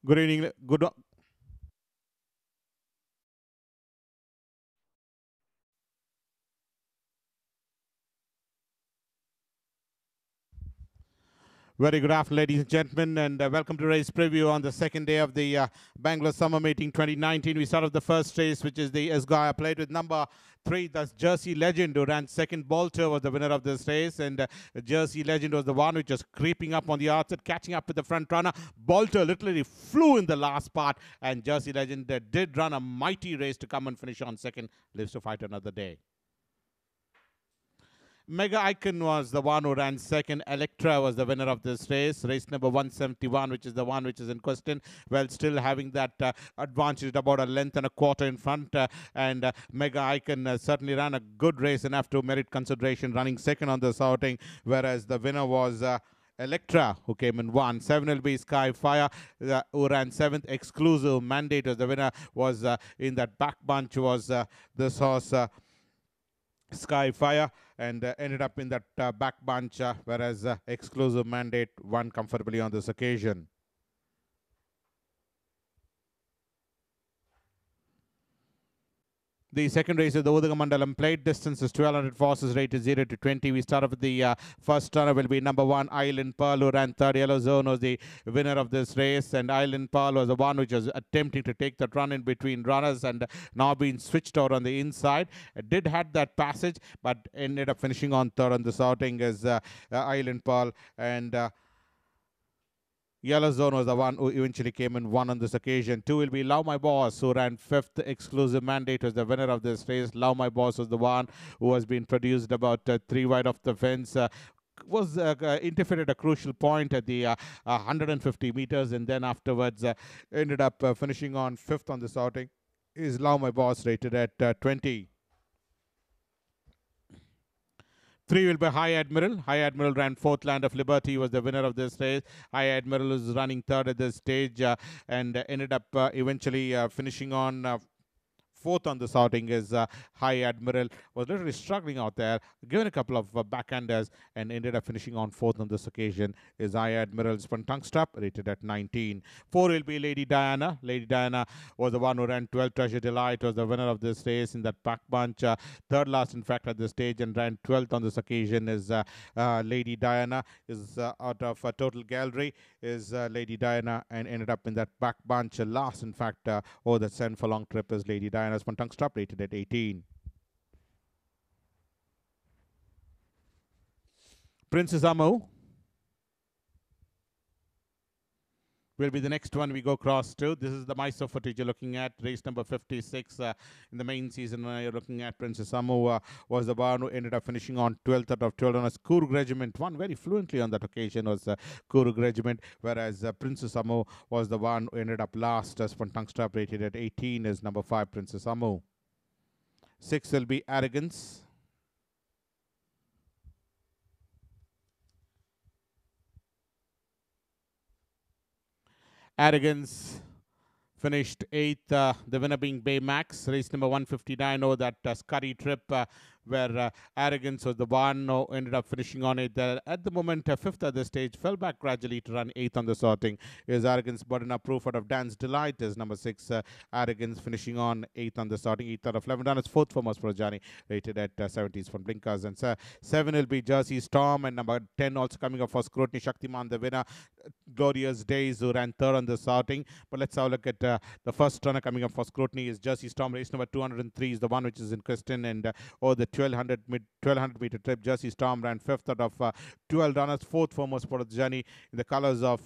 Good evening. Very good afternoon, ladies and gentlemen, and welcome to race preview on the second day of the Bangalore Summer Meeting 2019. We start off the first race, which is the Esgaya, played with number 3. That's Jersey Legend, who ran second. Balter was the winner of this race, and Jersey Legend was the one which was creeping up on the outside, catching up with the front runner. Balter literally flew in the last part, and Jersey Legend did run a mighty race to come and finish on second. Lives to fight another day. Mega Icon was the one who ran second. Electra was the winner of this race. Race number 171, which is the one which is in question. Well, still having that advantage about a length and a quarter in front. And Mega Icon certainly ran a good race, enough to merit consideration, running second on this outing. Whereas the winner was Electra, who came in 1. 7 will be Skyfire, who ran 7th. Exclusive Mandate was the winner. Was in that back bunch was this horse. Skyfire, and ended up in that back bunch, whereas Exclusive Mandate won comfortably on this occasion. The second race is the Udagamandalam plate. Distance is 1200 forces, rated 0 to 20. We start off with the first runner will be number 1, Island Pearl, who ran third. Yellow Zone was the winner of this race, and Island Pearl was the one which was attempting to take that run in between runners and now being switched out on the inside. It did had that passage, but ended up finishing on third on this outing as Island Pearl, and Yellow Zone was the one who eventually came in 1 on this occasion. 2 will be Love My Boss, who ran 5th. Exclusive Mandate was the winner of this race. Love My Boss was the one who has been produced about 3 wide off the fence. Was interfered at a crucial point at the 150 meters, and then afterwards ended up finishing on 5th on this outing. Is Love My Boss, rated at 20. 3 will be High Admiral. High Admiral ran 4th. Land of Liberty was the winner of this race. High Admiral is running 3rd at this stage, and ended up eventually finishing on 4th on this outing. Is High Admiral. Was literally struggling out there, given a couple of backhanders, and ended up finishing on 4th on this occasion. Is High Admiral. Spun tongue strap, rated at 19. 4 will be Lady Diana. Lady Diana was the one who ran 12. Treasure Delight was the winner of this race in that pack bunch. 3rd last, in fact, at this stage, and ran 12th on this occasion. Is Lady Diana. Is out of a total gallery. Is Lady Diana, and ended up in that back bunch last, in fact, over the 7 furlong trip. Is Lady Diana. Spun tongue strap, rated at 18. Princess Amu will be the next one we go across to. This is the Mysore footage you're looking at. Race number 56 in the main season. You're looking at Princess Amu was the one who ended up finishing on 12th out of 12 on a COORG Regiment. Won very fluently on that occasion was COORG Regiment, whereas Princess Amu was the one who ended up last. Spun tongue strap, rated at 18, is number 5, Princess Amu. 6 will be Arrogance. Arrogance finished 8th, the winner being Baymax. Race number 159 over that Scurry trip, where Arrogance was the one who ended up finishing on it. At the moment, 5th at this stage, fell back gradually to run 8th on the sorting. Is Arrogance, but enough proof out of Dance Delight is number 6. Arrogance finishing on 8th on the sorting. 8th out of 11 runners. 4th for Most Projani, rated at 70s from Blinkers. And 7 will be Jersey Storm, and number 10 also coming up for scrutiny. Shaktiman, the winner. Glorious Days, who ran 3rd on the sorting. But let's have a look at the first runner coming up for scrutiny. Is Jersey Storm. Race number 203 is the one which is in question, and over the 1200 meter trip, Jersey Storm ran 5th out of 12 runners. 4th for Most Projani in the colors of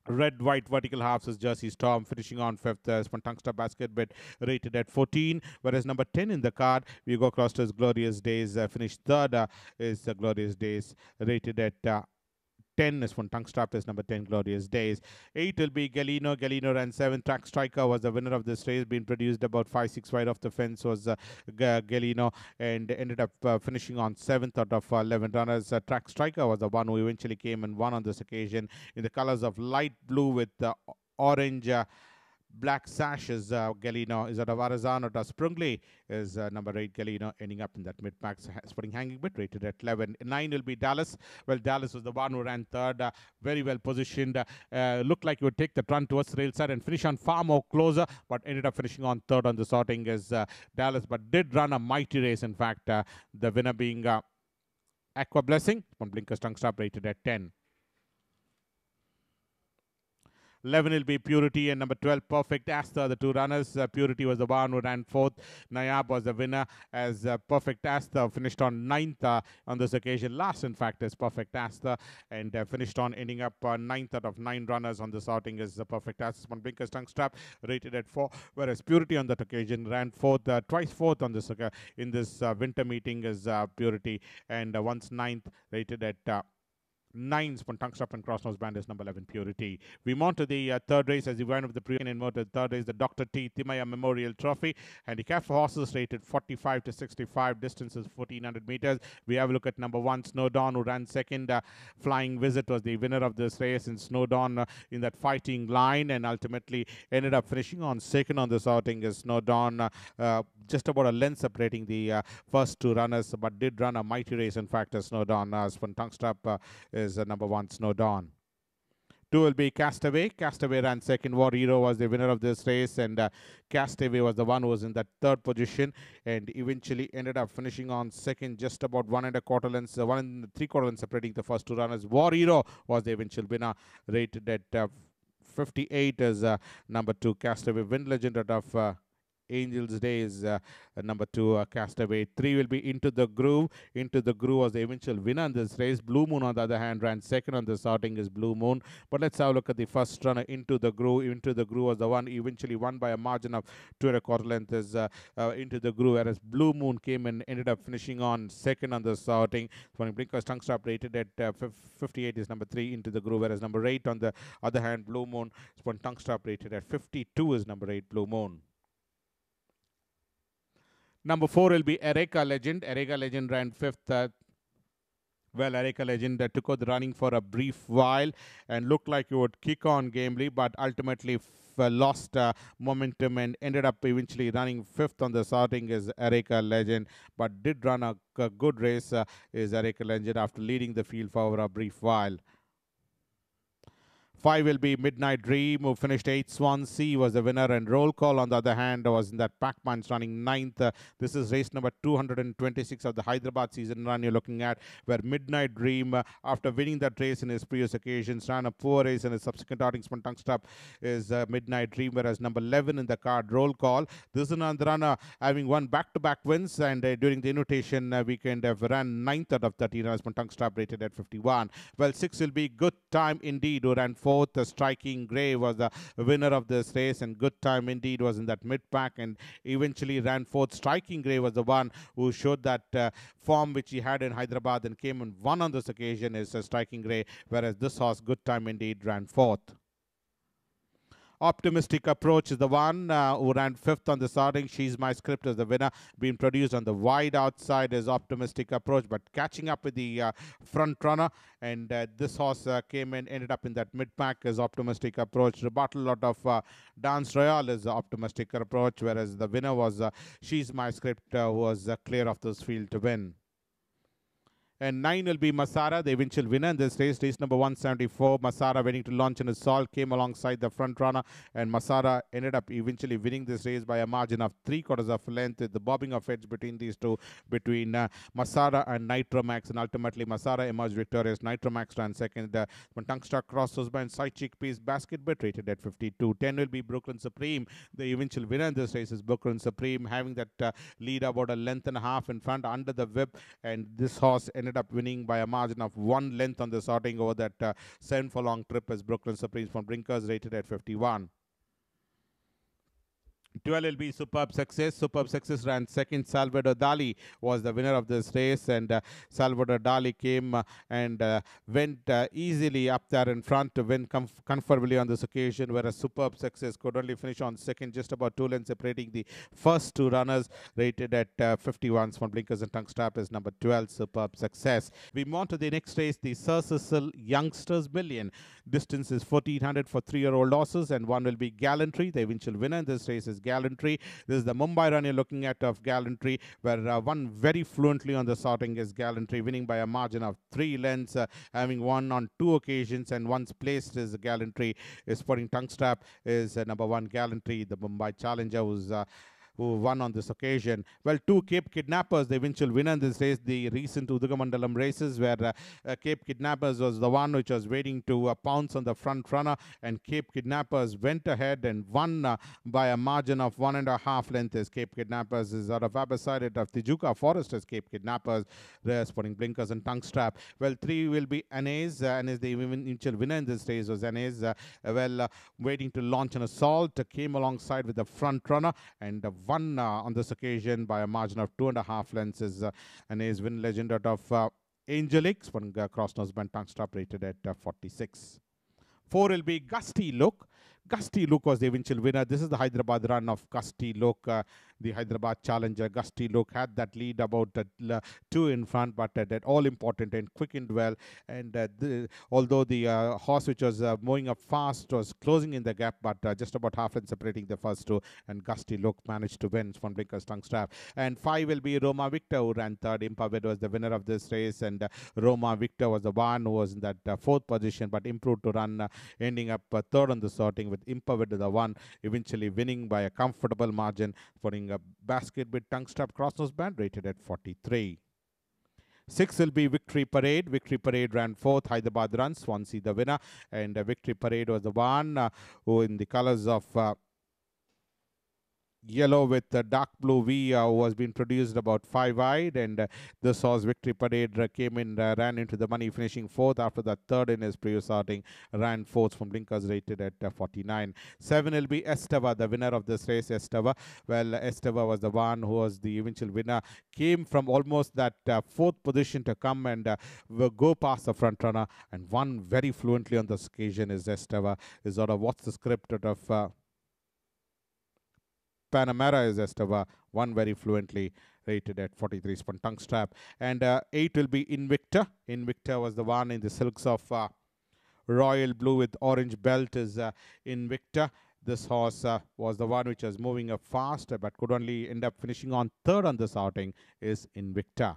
red, white, vertical halves is Jersey Storm, finishing on 5th. Spun tongue strap basket bit, rated at 14. Whereas number 10 in the card, we go across to his Glorious Days, finished 3rd. Is Glorious Days, rated at 10 is from tongue strap, is number 10, Glorious Days. 8 will be Galino. Galino ran 7. Track Striker was the winner of this race, being produced about 5-6 wide off the fence was Galino, and ended up finishing on 7th out of 11 runners. Track Striker was the one who eventually came and won on this occasion in the colors of light blue with orange black sash is Galino is out of Arizona. Sprungly is number 8 Galino, ending up in that mid-pack spotting hanging bit, rated at 11. 9 will be Dallas. Well, Dallas was the one who ran third, very well positioned. Looked like he would take the run towards the rail side and finish on far more closer, but ended up finishing on third on the sorting is Dallas, but did run a mighty race. In fact, the winner being Aqua Blessing, one blinkers tongue stop, rated at 10. 11 will be Purity and number 12 Perfectastheur, the two runners. Purity was the one who ran fourth. Nayab was the winner as Perfectastheur finished on ninth on this occasion. Last, in fact, is Perfectastheur and finished on ending up ninth out of 9 runners on this outing is Perfectastheur. One blinkers tongue strap, rated at 4, whereas Purity on that occasion ran fourth, twice fourth on this in this winter meeting is Purity, and once ninth, rated at 9. Tongue stop and cross nose band is number 11 Purity. We mount to the third race as the win of the pre and motor. Third race, the Dr. T. Timaya Memorial Trophy. Handicap for horses rated 45 to 65. Distance is 1400 meters. We have a look at number 1 Snow Dawn, who ran second. Flying Visit was the winner of this race, and Snow Dawn in that fighting line, and ultimately ended up finishing on second on this outing is Snow Dawn. Just about a length separating the first 2 runners, but did run a mighty race. In fact, Snow Dawn tongue strap is number 1 Snow Dawn. 2 will be Castaway. Castaway ran second. War Hero was the winner of this race, and Castaway was the one who was in that third position and eventually ended up finishing on second, just about 1 1/4 lengths, 1 3/4 lengths separating the first 2 runners. War Hero was the eventual winner, rated at 58 as number 2 Castaway. Wind Legend out of Angels Day is number 2 Castaway. 3 will be Into the Groove. Into the Groove was the eventual winner in this race. Blue Moon, on the other hand, ran second on this outing is Blue Moon. But let's have a look at the first runner, Into the Groove. Into the Groove was the one eventually won by a margin of 2 1/4 length is Into the Groove, whereas Blue Moon came and ended up finishing on second on this outing. Blinkers tongue strap, rated at 58 is number 3 Into the Groove, whereas number 8 on the other hand, Blue Moon, tongue strap, rated at 52 is number 8 Blue Moon. Number 4 will be ARECA Legend. ARECA Legend ran 5th. Well, ARECA Legend took out the running for a brief while and looked like he would kick on gamely, but ultimately lost momentum and ended up eventually running 5th on the starting is ARECA Legend, but did run a good race is ARECA Legend after leading the field for a brief while. 5 will be Midnight Dream, who finished 8th. Swansea was the winner, and Roll Call, on the other hand, was in that pack punch running 9th. This is race number 226 of the Hyderabad season run you're looking at, where Midnight Dream, after winning that race in his previous occasions, ran a poor race in his subsequent outings. Tongue stop is Midnight Dream, whereas number 11 in the card, Roll Call. This is another runner having won back-to-back wins, and during the invitation weekend ran 9th out of 13 runners. Tongue stop rated at 51. Well, 6 will be Good Time Indeed, who ran 4th. Striking Grey was the winner of this race, and Good Time Indeed was in that mid-pack and eventually ran 4th. Striking Grey was the one who showed that form which he had in Hyderabad and came and won on this occasion is Striking Grey, whereas this horse, Good Time Indeed, ran 4th. Optimistic Approach is the one who ran 5th on the starting. She's My Script is the winner, being produced on the wide outside is Optimistic Approach, but catching up with the front runner, and this horse came and ended up in that mid-pack is Optimistic Approach. Rebuttal out of Dance Royale is Optimistic Approach, whereas the winner was She's My Script, who was clear of this field to win. And 9 will be Masara, the eventual winner in this race. Race number 174. Masara, waiting to launch an assault, came alongside the front runner, and Masara ended up eventually winning this race by a margin of 3/4 of length. The bobbing of heads between these two, between Masara and Nitromax, and ultimately Masara emerged victorious. Nitromax ran second. Tungsta crosses by side cheek piece basket bit, rated at 52. 10 will be Brooklyn Supreme. The eventual winner in this race is Brooklyn Supreme, having that lead about a length and a half in front under the whip, and this horse ended up winning by a margin of 1 length on the sorting over that 7 furlong trip as Brooklyn Supreme from Brinkers, rated at 51. 12 will be Superb Success. Superb Success ran second. Salvador Dali was the winner of this race, and Salvador Dali came and went easily up there in front to win comfortably on this occasion, whereas Superb Success could only finish on second, just about 2 lengths separating the first two runners, rated at 51. Small blinkers and tongue strap is number 12, Superb Success. We move on to the next race, the Sir Cecil Youngsters Million. Distance is 1400 for 3-year-old horses, and one will be Gallantry. The eventual winner in this race is Gallantry. This is the Mumbai run you're looking at of Gallantry, where one very fluently on the sorting is Gallantry, winning by a margin of 3 lengths, having won on 2 occasions, and once placed is Gallantry. Sporting tongue strap is number 1, Gallantry, the Mumbai challenger, who won on this occasion. Well, 2 Cape Kidnappers, the eventual winner in this race, the recent Udugamandalam races, where Cape Kidnappers was the one which was waiting to pounce on the front runner, and Cape Kidnappers went ahead and won by a margin of 1.5 lengths. As Cape Kidnappers is out of Abbasided of Tijuca Forest as Cape Kidnappers, sporting blinkers and tongue strap. Well, 3 will be Anais, and is the eventual winner in this race was Anais. Waiting to launch an assault, came alongside with the front runner and won on this occasion by a margin of 2.5 lengths. Is Anais win legend out of Angelic, one cross nose band tongue strap, rated at 46. 4 will be Gusty Look. Gusty Look was the eventual winner. This is the Hyderabad run of Gusty Look, the Hyderabad challenger. Gusty Look had that lead about 2 in front, but that all important and quickened well. And although the horse which was moving up fast was closing in the gap, but just about half length separating the first two, and Gusty Look managed to win. Swan Blinkers tongue strap. And 5 will be Roma Victor, who ran third. Impavid was the winner of this race, and Roma Victor was the one who was in that 4th position, but improved to run, ending up 3rd on the sorting, with Impavid the one eventually winning by a comfortable margin, putting a basket with tongue strap cross nose band, rated at 43. 6 will be Victory Parade. Victory Parade ran 4th. Hyderabad run. Swansea the winner, and Victory Parade was the one who, in the colors of yellow with dark blue V, was being produced about 5 wide, and this horse Victory Parade came in, ran into the money, finishing 4th after the 3rd in his previous starting, ran 4th from blinkers, rated at 49. 7 will be Esteva, the winner of this race. Esteva, well, Esteva was the one who was the eventual winner, came from almost that 4th position to come and go past the front runner, and won very fluently on this occasion. Is Esteva, is out of What's the Script out of Panamera. Is Esteva, won very fluently, rated at 43. Spun tongue strap. And 8 will be Invicta. Invicta was the one in the silks of royal blue with orange belt. Is Invicta. This horse was the one which was moving up fast, but could only end up finishing on 3rd on this outing. Is Invicta.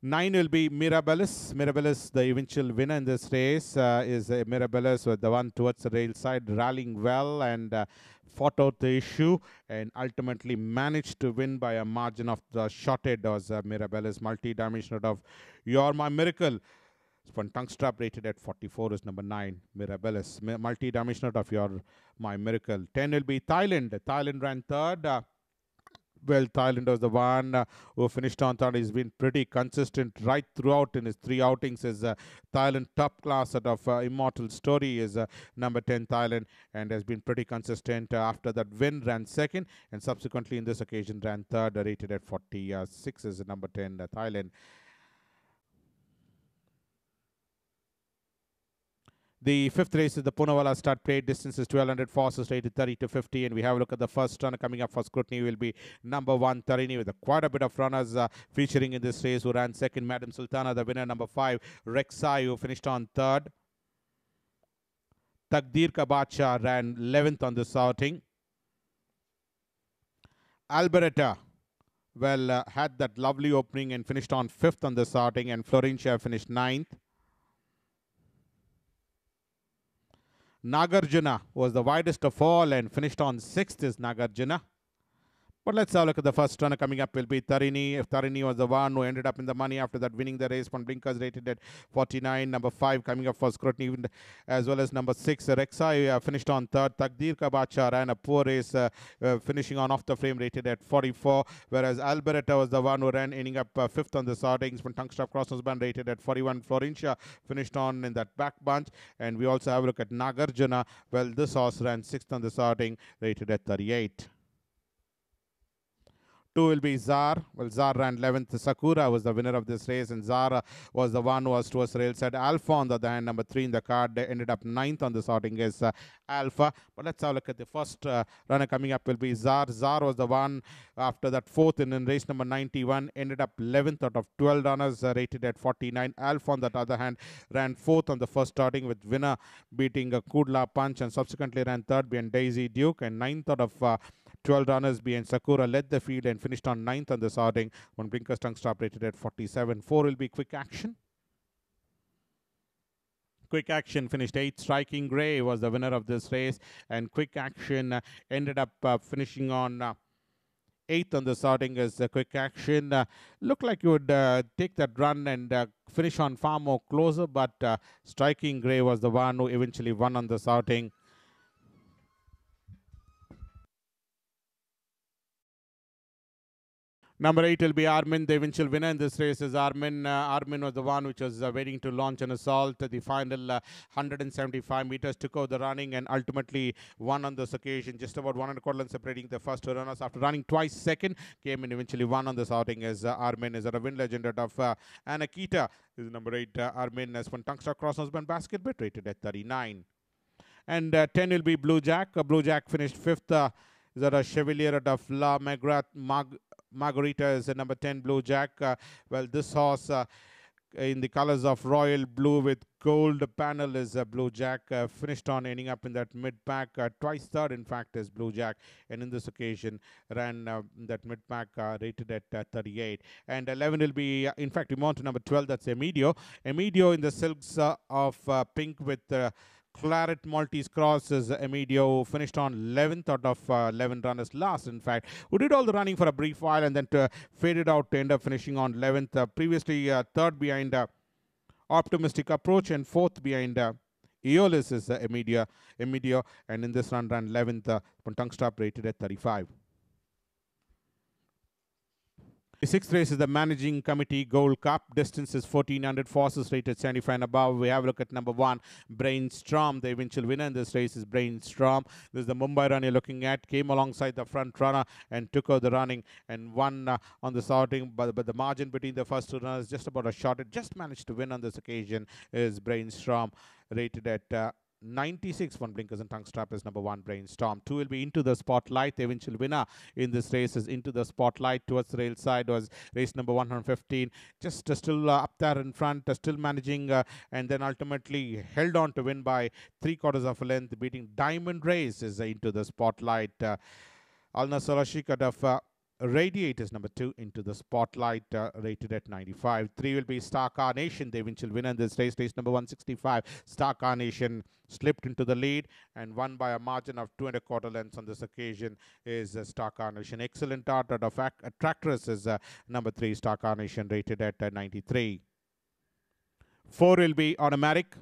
9 will be Mirabilis. Mirabilis, the eventual winner in this race, is Mirabilis, with the one towards the rail side, rallying well and fought out the issue, and ultimately managed to win by a margin of the shorted. Was Mirabilis. Multi-dimensional of You're My Miracle. Spun tongue strap, rated at 44, is number 9, Mirabilis. Multi-dimensional of You're My Miracle. 10 will be Thailand. Thailand ran 3rd. Well, Thailand was the one who finished on 3rd. He's been pretty consistent right throughout in his 3 outings. Is Thailand top class out of Immortal Story is number 10 Thailand, and has been pretty consistent. After that win, ran 2nd, and subsequently in this occasion ran 3rd, rated at 46 is number 10 Thailand. The 5th race is the Poonawalla Stud Plate. Distance is 1200, forces rated 30 to 50. And we have a look at the first runner coming up for scrutiny. Will be number 1, Tarini, with quite a bit of runners featuring in this race, who ran 2nd. Madam Sultana, the winner. Number 5, Rexai, who finished on 3rd. TAQDEER Ka Badshaah ran 11th on this outing. Alberetta, well, had that lovely opening and finished on 5th on this outing. And Florencia finished 9th. Nagarjuna was the widest of all and finished on 6th. Is Nagarjuna. But let's have a look at the first runner coming up will be Tarini. If Tarini was the one who ended up in the money after that, winning the race. One blinkers rated at 49. Number 5 coming up for scrutiny, as well as number 6 Rek'Sai finished on third. TAQDEER Ka Badshaah ran a poor race, finishing on off the frame, rated at 44. Whereas Alberetta was the one who ran, ending up fifth on the startings. When Tungstop Crossnose Band rated at 41. Florencia finished on in that back bunch. And we also have a look at Nagarjuna. Well, this horse ran sixth on the starting, rated at 38. 2 will be TZAR. Well, TZAR ran 11th. Sakura was the winner of this race, and TZAR was the one who was towards the rail side. Alpha, on the other hand, number 3 in the card, ended up 9th on the sorting is Alpha. But let's have a look at the first runner coming up will be TZAR. TZAR was the one after that 4th in race number 91, ended up 11th out of 12 runners, rated at 49. Alpha, on the other hand, ran 4th on the first starting, with winner beating a Kudla Punch, and subsequently ran 3rd behind Daisy Duke, and 9th out of 12 runners behind Sakura, led the field and finished on 9th on the sorting. One blinkers tongue stop rated at 47. 4 will be Quick Action. Quick Action finished 8th. Striking Grey was the winner of this race, and Quick Action ended up finishing on 8th on the sorting as Quick Action. Looked like you would take that run and finish on far more closer, but Striking Grey was the one who eventually won on the sorting. Number 8 will be Armin. The eventual winner in this race is Armin. Armin was the one which was waiting to launch an assault. The final 175 meters took out the running and ultimately won on this occasion. Just about 1.25 lengths separating the first two runners. After running twice second, came and eventually won on this outing as Armin is a win legend out of Anakita. This is number 8 Armin as one Tungstop Crossnose Band basket bet rated at 39. And 10 will be Blue Jack. Blue Jack finished 5th. Is that a Chevalier out of La Margarita is a number 10 Blue Jack. Well, this horse in the colors of royal blue with gold panel is Blue Jack. Finished on ending up in that mid-pack. Twice third, in fact, is Blue Jack. And in this occasion, ran that mid-pack rated at 38. And 11 will be, in fact, we move on to number 12. That's EMIDIO. EMIDIO in the silks of pink with Claret Maltese Cross is EMIDIO, finished on 11th out of 11 runners last, in fact, who did all the running for a brief while and then faded out to end up finishing on 11th. Previously, 3rd behind Optimistic Approach and 4th behind Aeolus is EMIDIO, and in this run ran 11th. Tongue stop rated at 35. The sixth race is the Managing Committee Gold Cup. Distance is 1400. Forces rated 75 and above. We have a look at number 1, Brainstorm. The eventual winner in this race is Brainstorm. This is the Mumbai run you're looking at. Came alongside the front runner and took out the running and won on the sorting. But the margin between the first two runners just about a shot. It just managed to win on this occasion is Brainstorm, rated at 96. One blinkers and tongue strap is number 1, Brainstorm. 2 will be Into the Spotlight. The eventual winner in this race is Into the Spotlight. Towards the rail side was race number 115. Just still up there in front, still managing, and then ultimately held on to win by 3/4 of a length, beating Diamond Race is Into the Spotlight. Alna Sarashik of Radiate is number 2, Into the Spotlight, rated at 95. 3 will be Star Carnation, the eventual winner in this race, race number 165. Star Carnation slipped into the lead and won by a margin of 2.25 lengths on this occasion is Star Carnation. Excellent art out of Attractress is number 3, Star Carnation, rated at 93. 4 will be Automatic.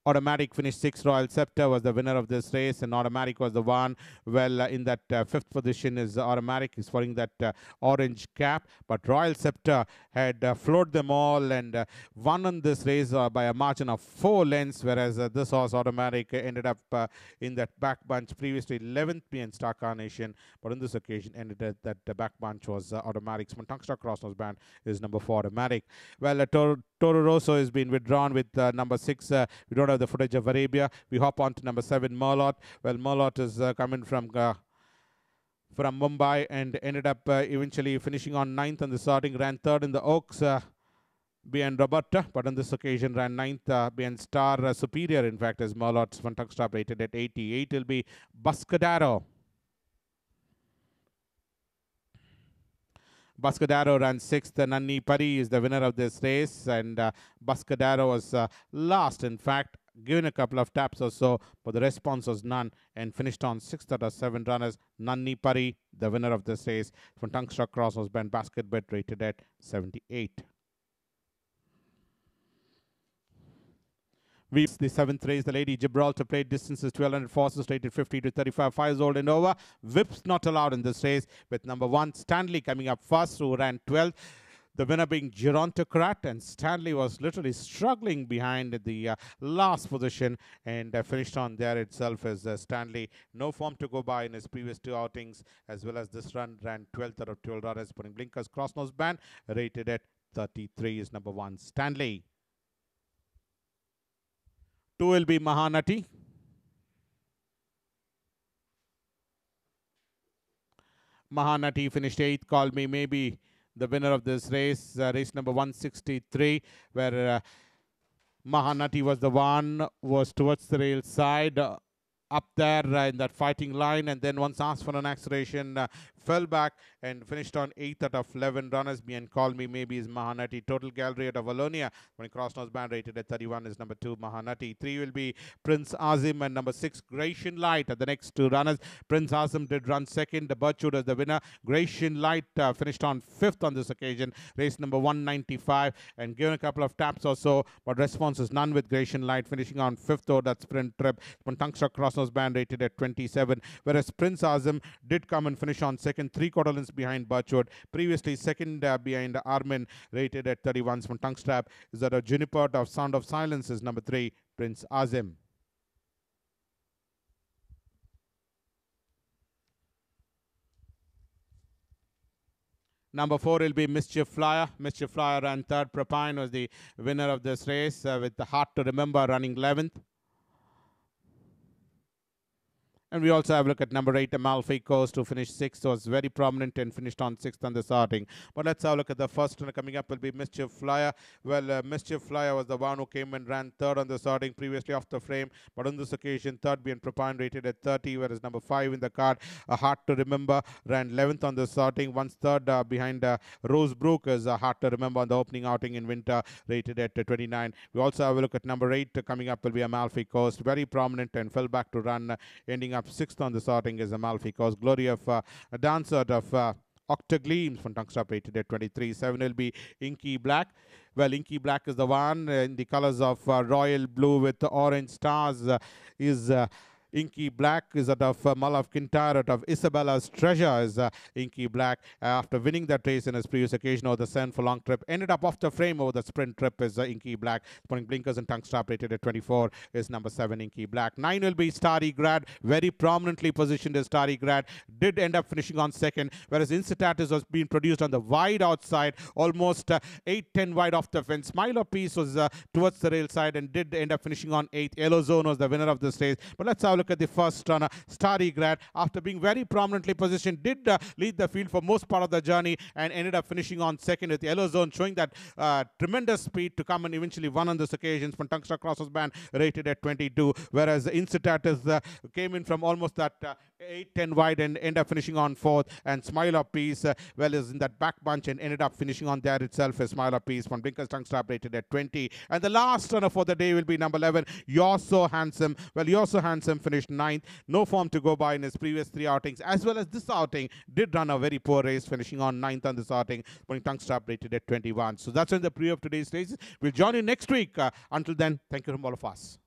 Automatic finished 6th. Royal Scepter was the winner of this race, and Automatic was the one. Well, in that 5th position is Automatic. He's wearing that orange cap, but Royal Scepter had floored them all and won on this race by a margin of 4 lengths, whereas this horse Automatic ended up in that back bunch. Previously 11th behind Star Carnation, but on this occasion ended at that back bunch was Automatic's Tungstop Crossnose Band is number 4, Automatic. Well, Toro Rosso has been withdrawn with number 6. We don't have the footage of Arabia. We hop on to number 7, Merlot. Well, Merlot is coming from Mumbai and ended up eventually finishing on 9th on the starting. Ran 3rd in the Oaks behind Roberta, but on this occasion ran 9th behind Star Superior. In fact, as Merlot's one tongue stop rated at 88 will be Buscadero. Buscadero ran 6th. Nanni Pari is the winner of this race, and Buscadero was last, in fact, given a couple of taps or so, but the response was none, and finished on 6th out of 7 runners. Nanni Pari, the winner of this race, from Tungstruck Cross was bent basket bet rated at 78. The 7th race, the Lady Gibraltar played distances 1200 forces rated 50 to 35, 5 years old and over. Whips not allowed in this race, with number 1 Stanley coming up first, who ran 12th. The winner being Gerontocrat, and Stanley was literally struggling behind the last position, and finished on there itself as Stanley. No form to go by in his previous 2 outings, as well as this run ran 12th out of 12 runners, putting blinkers, cross nose band, rated at 33 is number 1 Stanley. 2 will be Mahanati. Mahanati finished 8th. Call Me Maybe, the winner of this race, race number 163, where Mahanati was the one, was towards the rail side, up there in that fighting line, and then once asked for an acceleration, fell back and finished on 8th out of 11 runners. Me and Call Me Maybe is Mahanati. Total Gallery out of Valonia, when cross nose band rated at 31 is number 2 Mahanati. 3 will be Prince Azim and number 6 Gratian Light are the next 2 runners. Prince Azim did run 2nd. The Birchwood is the winner. Gratian Light finished on 5th on this occasion, race number 195, and given a couple of taps or so, but response is none with Gratian Light finishing on 5th over that sprint trip. When Tungstruck cross nose band rated at 27, whereas Prince Azim did come and finish on 2nd, 3/4 lengths behind Birchwood. Previously 2nd behind Armin, rated at 31. From Tungstrap is that a Juniper of Sound of Silence is number 3 Prince Azim. Number 4 will be Mischief Flyer. Mischief Flyer ran 3rd. Propine was the winner of this race, with the Heart to Remember running 11th. And we also have a look at number 8, Amalfi Coast, who finished 6th, was very prominent and finished on 6th on the starting. But let's have a look at the first one coming up will be Mischief Flyer. Well, Mischief Flyer was the one who came and ran 3rd on the starting, previously off the frame. But on this occasion, 3rd being Propine rated at 30, whereas number 5 in the card, A Heart to Remember, ran 11th on the starting. Once 3rd behind Rosebrook is A Heart to Remember on the opening outing in winter, rated at 29. We also have a look at number 8 coming up will be Amalfi Coast, very prominent and fell back to run, ending up 6th on the starting is Amalfi Coast. Glory of a dancer of Octagleams from Tungstruck rated at 23. 7 will be Inky Black. Well, Inky Black is the one in the colors of royal blue with orange stars. Is Inky Black is out of Mull of Kintyre, out of Isabella's Treasure is Inky Black. After winning that race in his previous occasion over the 7 for long trip, ended up off the frame over the sprint trip is Inky Black. Putting blinkers and Tungstrap rated at 24 is number 7 Inky Black. 9 will be Starry Grad, very prominently positioned as Starry Grad. Did end up finishing on 2nd, whereas Incitatus was being produced on the wide outside, almost 8-10 wide off the fence. Milo Piece was towards the rail side and did end up finishing on 8th. Yellow Zone was the winner of this race. But let's have a look at the first runner, Starry Grad. After being very prominently positioned, did lead the field for most part of the journey and ended up finishing on 2nd with Yellow Zone, showing that tremendous speed to come and eventually won on this occasion. From Tungstruck Crosses band rated at 22, whereas Incitatus came in from almost that 8-10 wide and ended up finishing on 4th. And Smile of Peace, well, is in that back bunch and ended up finishing on there itself as Smile of Peace. From Blinkers Tungstrap rated at 20. And the last runner for the day will be number 11, You're So Handsome. Well, You're So Handsome finished 9th. No form to go by in his previous 3 outings, as well as this outing. Did run a very poor race, finishing on 9th on this outing, putting Tungstrap rated at 21. So that's in the preview of today's races. We'll join you next week. Until then, thank you from all of us.